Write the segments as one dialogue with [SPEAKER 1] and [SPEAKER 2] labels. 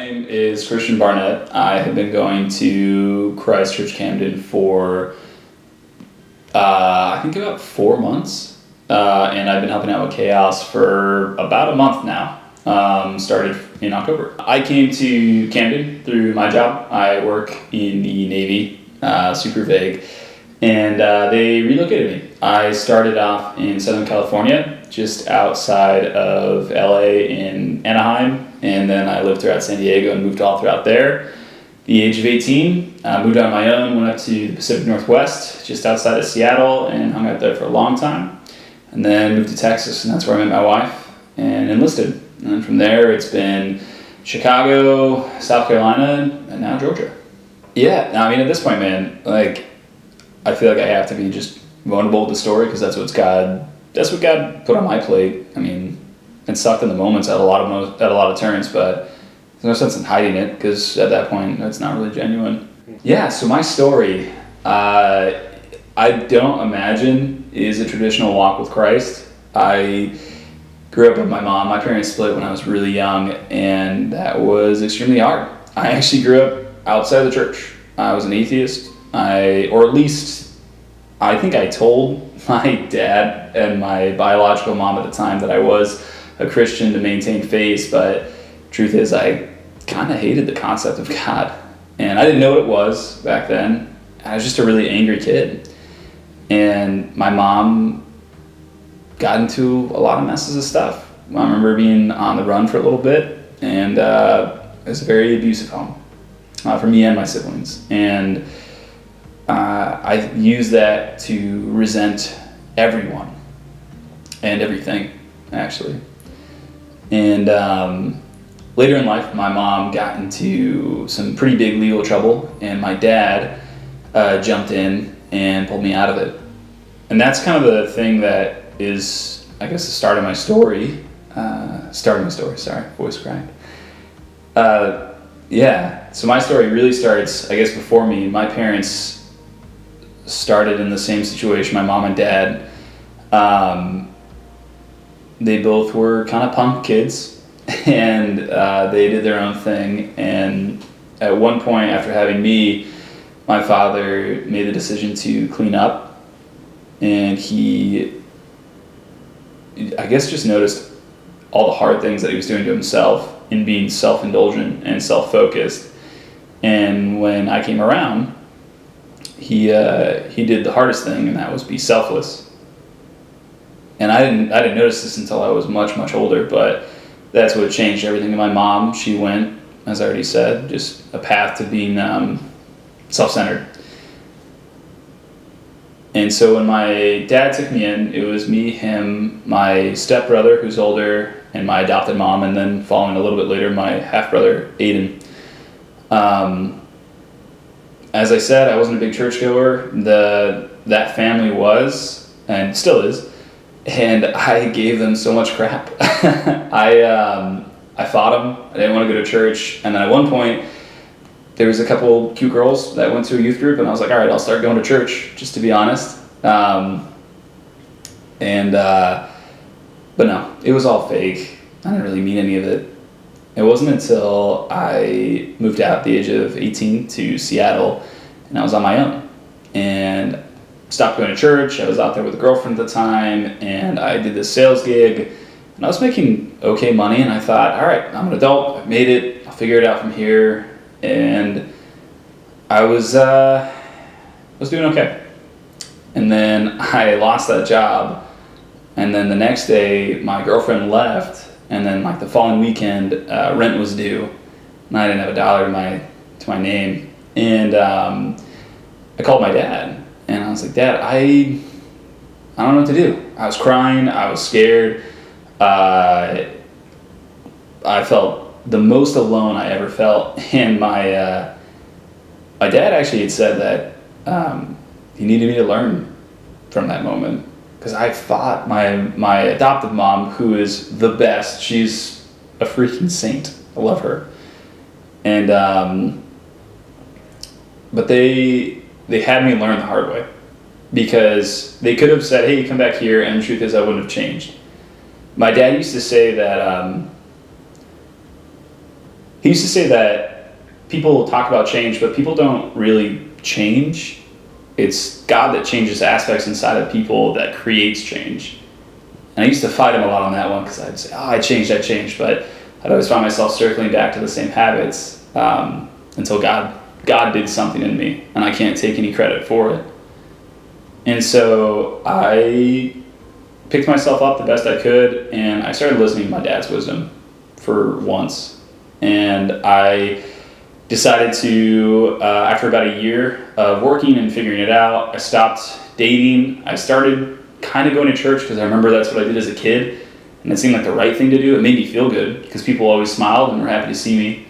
[SPEAKER 1] name is Christian Barnett. I have been going to Christ Church Camden for I think about 4 months, and I've been helping out with Chaos for about a month now. Started in October. I came to Camden through my job. I work in the Navy, super vague, and they relocated me. I started off in Southern California, just outside of LA in Anaheim, and then I lived throughout San Diego and moved all throughout there. The age of 18, moved on my own, went up to the Pacific Northwest, just outside of Seattle, and hung out there for a long time. And then moved to Texas, and that's where I met my wife, and enlisted. And then from there, it's been Chicago, South Carolina, and now Georgia. Yeah, I mean, at this point, man, like, I feel like I have to be just vulnerable with the story, because that's what God put on my plate. I mean, it sucked in the moments at a lot of turns, but there's no sense in hiding it, because at that point, it's not really genuine. Yeah, so my story, I don't imagine is a traditional walk with Christ. I grew up with my mom. My parents split when I was really young, and that was extremely hard. I actually grew up outside the church. I was an atheist, or at least I think I told my dad and my biological mom at the time that I was a Christian to maintain faith, but truth is I kind of hated the concept of God, and I didn't know what it was back then. I was just a really angry kid, and my mom got into a lot of messes of stuff. I remember being on the run for a little bit, and it was a very abusive home for me and my siblings, and I used that to resent everyone and everything, actually. And later in life, my mom got into some pretty big legal trouble, and my dad jumped in and pulled me out of it. And that's kind of the thing that is, I guess, the start of my story. Sorry, voice cracked. Yeah, so my story really starts, I guess, before me. My parents started in the same situation, my mom and dad. They both were kind of punk kids, and they did their own thing. And at one point, after having me, my father made the decision to clean up, and he, I guess, just noticed all the hard things that he was doing to himself in being self-indulgent and self-focused. And when I came around, he did the hardest thing, and that was be selfless. And I didn't notice this until I was much, much older, but that's what changed everything. My mom, she went, as I already said, just a path to being self-centered. And so when my dad took me in, it was me, him, my stepbrother, who's older, and my adopted mom, and then following a little bit later, my half-brother, Aiden. As I said, I wasn't a big churchgoer. That family was, and still is, and I gave them so much crap. I fought them. I didn't want to go to church, and then at one point, there was a couple cute girls that went to a youth group, and I was like, all right, I'll start going to church, just to be honest. But no, it was all fake. I didn't really mean any of it. It wasn't until I moved out at the age of 18 to Seattle, and I was on my own, and stopped going to church. I was out there with a girlfriend at the time, and I did this sales gig, and I was making okay money, and I thought, all right, I'm an adult, I've made it, I'll figure it out from here. And I was doing okay. And then I lost that job, and then the next day my girlfriend left, and then like the following weekend rent was due, and I didn't have $1 to my name. And I called my dad, and I was like, Dad, I don't know what to do. I was crying, I was scared. I felt the most alone I ever felt, and my dad actually had said that he needed me to learn from that moment, because I fought my adoptive mom, who is the best. She's a freaking saint. I love her. And but they had me learn the hard way, because they could have said, hey, come back here, and the truth is I wouldn't have changed. My dad used to say that he used to say that people talk about change, but people don't really change. It's God that changes aspects inside of people that creates change. And I used to fight him a lot on that one because I'd say, I changed, but I'd always find myself circling back to the same habits until God did something in me, and I can't take any credit for it. And so I picked myself up the best I could, and I started listening to my dad's wisdom for once. And I decided to, after about a year of working and figuring it out, I stopped dating. I started kind of going to church because I remember that's what I did as a kid, and it seemed like the right thing to do. It made me feel good because people always smiled and were happy to see me.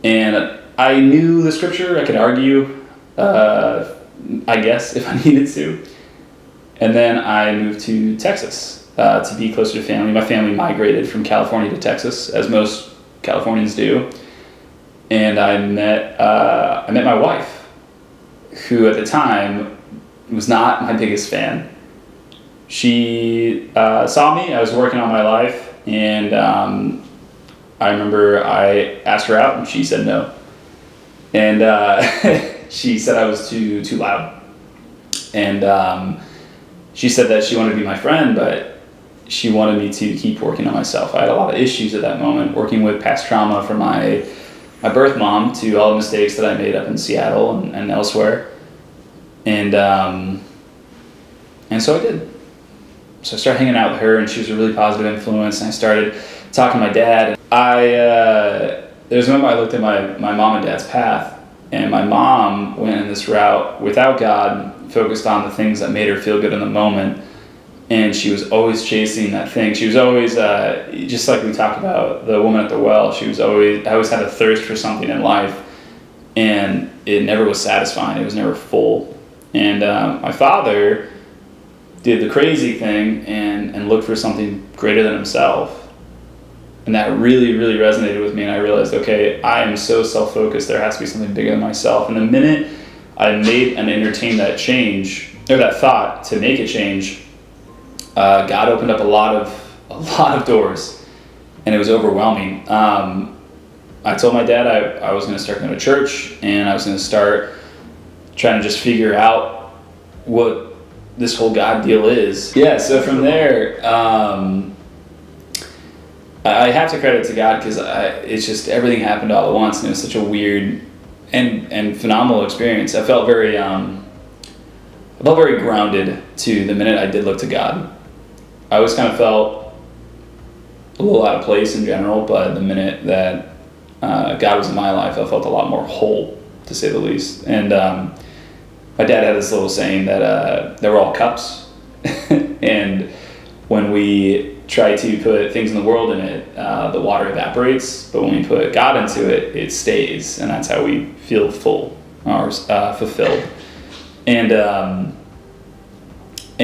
[SPEAKER 1] And I knew the scripture. I could argue, I guess, if I needed to. And then I moved to Texas to be closer to family. My family migrated from California to Texas, as most Californians do. And I met my wife, who at the time was not my biggest fan. She saw me. I was working on my life, and I remember I asked her out, and she said no. And she said I was too loud. And she said that she wanted to be my friend, but she wanted me to keep working on myself. I had a lot of issues at that moment, working with past trauma from my birth mom to all the mistakes that I made up in Seattle and elsewhere. And so I did. So I started hanging out with her, and she was a really positive influence, and I started talking to my dad. There was a moment I looked at my mom and dad's path, and my mom went in this route without God, focused on the things that made her feel good in the moment, and she was always chasing that thing. She was always, just like we talked about the woman at the well, I always had a thirst for something in life, and it never was satisfying. It was never full. And my father did the crazy thing and looked for something greater than himself. And that really, really resonated with me, and I realized, okay, I am so self-focused, there has to be something bigger than myself. And the minute I made and entertained that change, or that thought to make a change, God opened up a lot of doors, and it was overwhelming. I told my dad I was going to start going to church, and I was going to start trying to just figure out what this whole God deal is. Yeah, so from there, I have to credit to God because it's just everything happened all at once, and it was such a weird and phenomenal experience. I felt very grounded to the minute I did look to God. I always kind of felt a little out of place in general, but the minute that God was in my life, I felt a lot more whole, to say the least. And my dad had this little saying that they were all cups, and when we try to put things in the world in it, the water evaporates, but when we put God into it, it stays, and that's how we feel full or fulfilled. And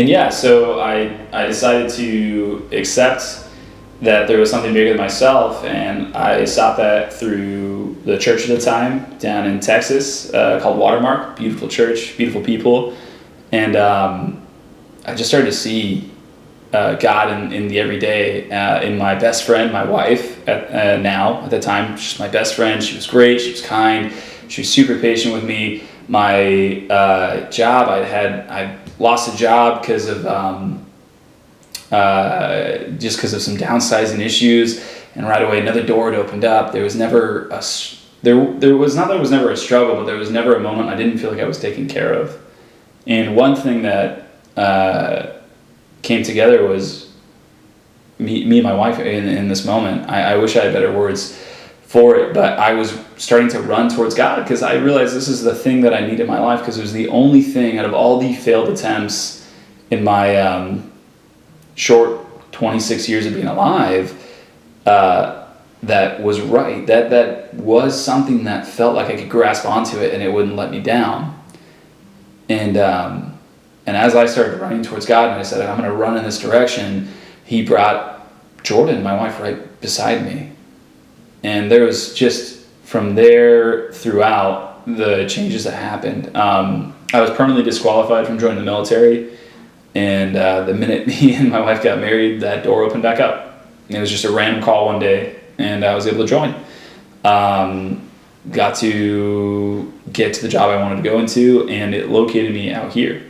[SPEAKER 1] yeah, so I decided to accept that there was something bigger than myself, and I sought that through the church at the time down in Texas called Watermark. Beautiful church, beautiful people, and I just started to see God in the everyday, in my best friend, my wife, at the time, she's my best friend. She was great, she was kind, she was super patient with me. My job, I lost a job because of just because of some downsizing issues, and right away another door had opened up. There was never there was not that it was never a struggle, but there was never a moment I didn't feel like I was taken care of. And one thing that came together was me and my wife in this moment. I wish I had better words for it, but I was starting to run towards God because I realized this is the thing that I need in my life, because it was the only thing out of all the failed attempts in my short 26 years of being alive that was right, that was something that felt like I could grasp onto it and it wouldn't let me down. And as I started running towards God and I said, I'm going to run in this direction, he brought Jordan, my wife, right beside me. And there was just, from there throughout, the changes that happened. I was permanently disqualified from joining the military, and the minute me and my wife got married, that door opened back up. And it was just a random call one day, and I was able to join. Got to get to the job I wanted to go into, and it located me out here.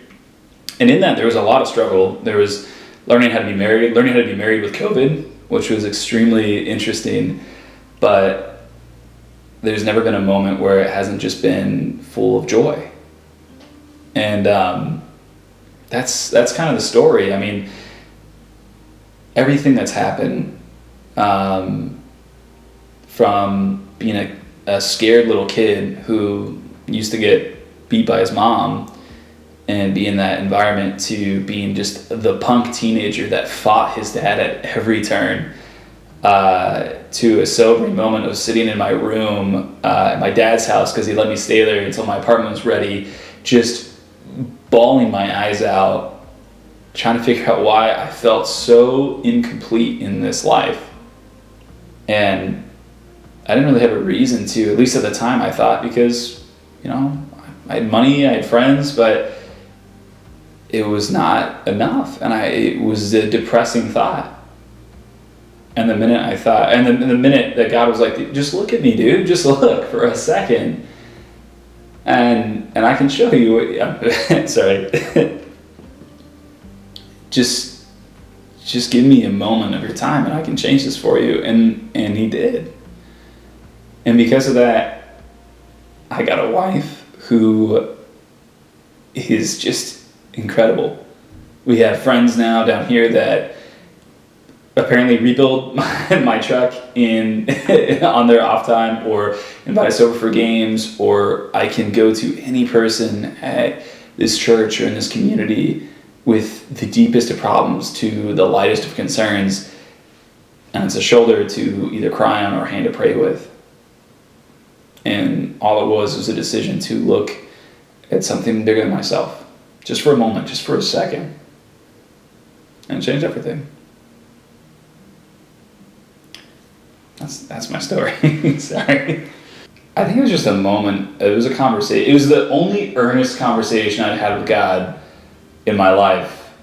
[SPEAKER 1] And in that, there was a lot of struggle. There was learning how to be married with COVID, which was extremely interesting, but there's never been a moment where it hasn't just been full of joy. And that's kind of the story. I mean, everything that's happened, from being a scared little kid who used to get beat by his mom and be in that environment, to being just the punk teenager that fought his dad at every turn, to a sobering moment of sitting in my room at my dad's house because he let me stay there until my apartment was ready, just bawling my eyes out, trying to figure out why I felt so incomplete in this life. And I didn't really have a reason to, at least at the time I thought, because, I had money, I had friends, but it was not enough. And it was a depressing thought. And the minute I thought, and the minute that God was like, just look at me, dude, just look for a second. And I can show you, sorry. just give me a moment of your time and I can change this for you. And he did. And because of that, I got a wife who is just incredible. We have friends now down here that apparently rebuild my truck on their off time, or invite us over for games, or I can go to any person at this church or in this community with the deepest of problems to the lightest of concerns, and it's a shoulder to either cry on or a hand to pray with. And all it was a decision to look at something bigger than myself, just for a moment, just for a second, and it changed everything. That's my story. Sorry. I think it was just a moment. It was a conversation. It was the only earnest conversation I'd had with God in my life,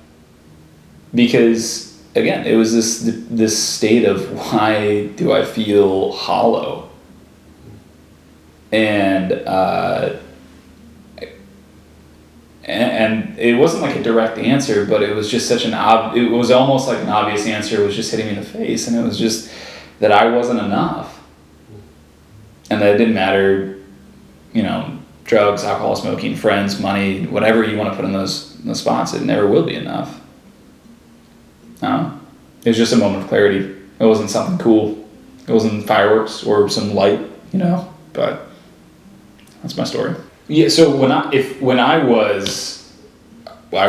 [SPEAKER 1] because again, it was this state of, why do I feel hollow? And it wasn't like a direct answer, but it was just such it was almost like an obvious answer. It was just hitting me in the face, and it was just that I wasn't enough, and that it didn't matter, drugs, alcohol, smoking, friends, money, whatever you want to put in those spots, it never will be enough. It was just a moment of clarity. It wasn't something cool. It wasn't fireworks or some light, but that's my story. Yeah, so I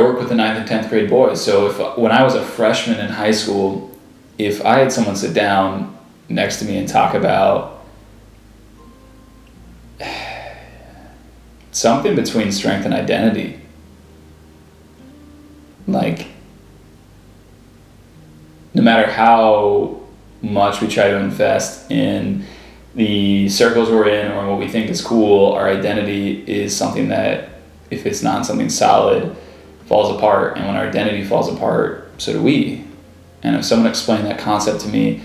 [SPEAKER 1] work with the 9th and 10th grade boys, so when I was a freshman in high school, if I had someone sit down next to me and talk about something between strength and identity, like, no matter how much we try to invest in the circles we're in or what we think is cool, our identity is something that, if it's not something solid, falls apart. And when our identity falls apart, so do we. And if someone explained that concept to me,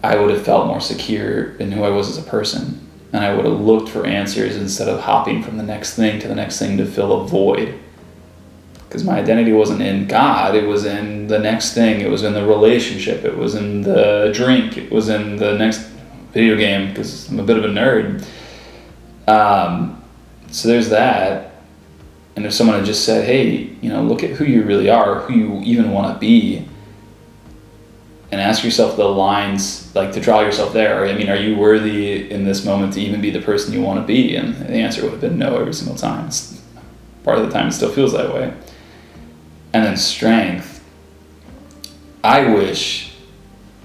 [SPEAKER 1] I would have felt more secure in who I was as a person. And I would have looked for answers instead of hopping from the next thing to the next thing to fill a void. Because my identity wasn't in God, it was in the next thing, it was in the relationship, it was in the drink, it was in the next video game, because I'm a bit of a nerd. So there's that. And if someone had just said, hey, look at who you really are, who you even want to be, and ask yourself the lines, like, to draw yourself there. Are you worthy in this moment to even be the person you want to be? And the answer would have been no every single time. Part of the time it still feels that way. And then strength. I wish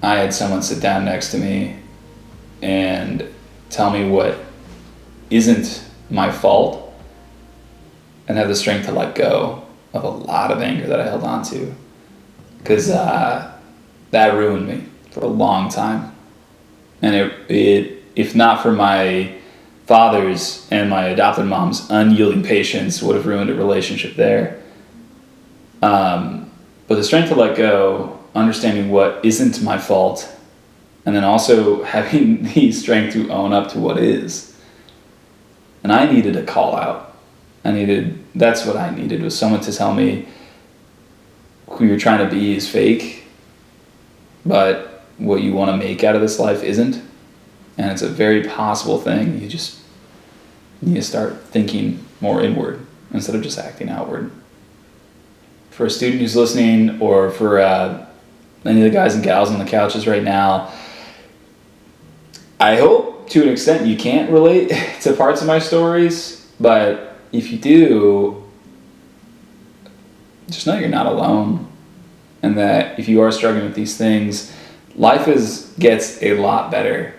[SPEAKER 1] I had someone sit down next to me and tell me what isn't my fault, and have the strength to let go of a lot of anger that I held on to. Because that ruined me for a long time. And it, if not for my father's and my adopted mom's unyielding patience, would have ruined a relationship there. But the strength to let go, understanding what isn't my fault, And then also having the strength to own up to what is. And I needed a call out. That's what I needed, was someone to tell me who you're trying to be is fake, but what you want to make out of this life isn't. And it's a very possible thing. You just need to start thinking more inward instead of just acting outward. For a student who's listening, or for any of the guys and gals on the couches right now, I hope to an extent you can't relate to parts of my stories, but if you do, just know you're not alone, and that if you are struggling with these things, life gets a lot better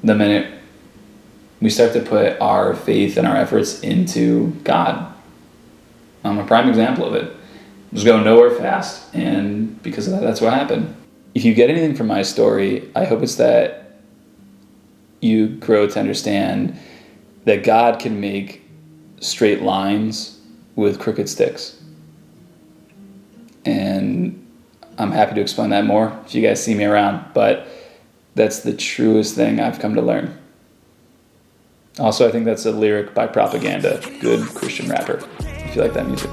[SPEAKER 1] the minute we start to put our faith and our efforts into God. I'm a prime example of it. I was going nowhere fast, and because of that, that's what happened. If you get anything from my story, I hope it's that you grow to understand that God can make straight lines with crooked sticks. And I'm happy to explain that more if you guys see me around, but that's the truest thing I've come to learn. Also, I think that's a lyric by Propaganda, good Christian rapper, if you like that music.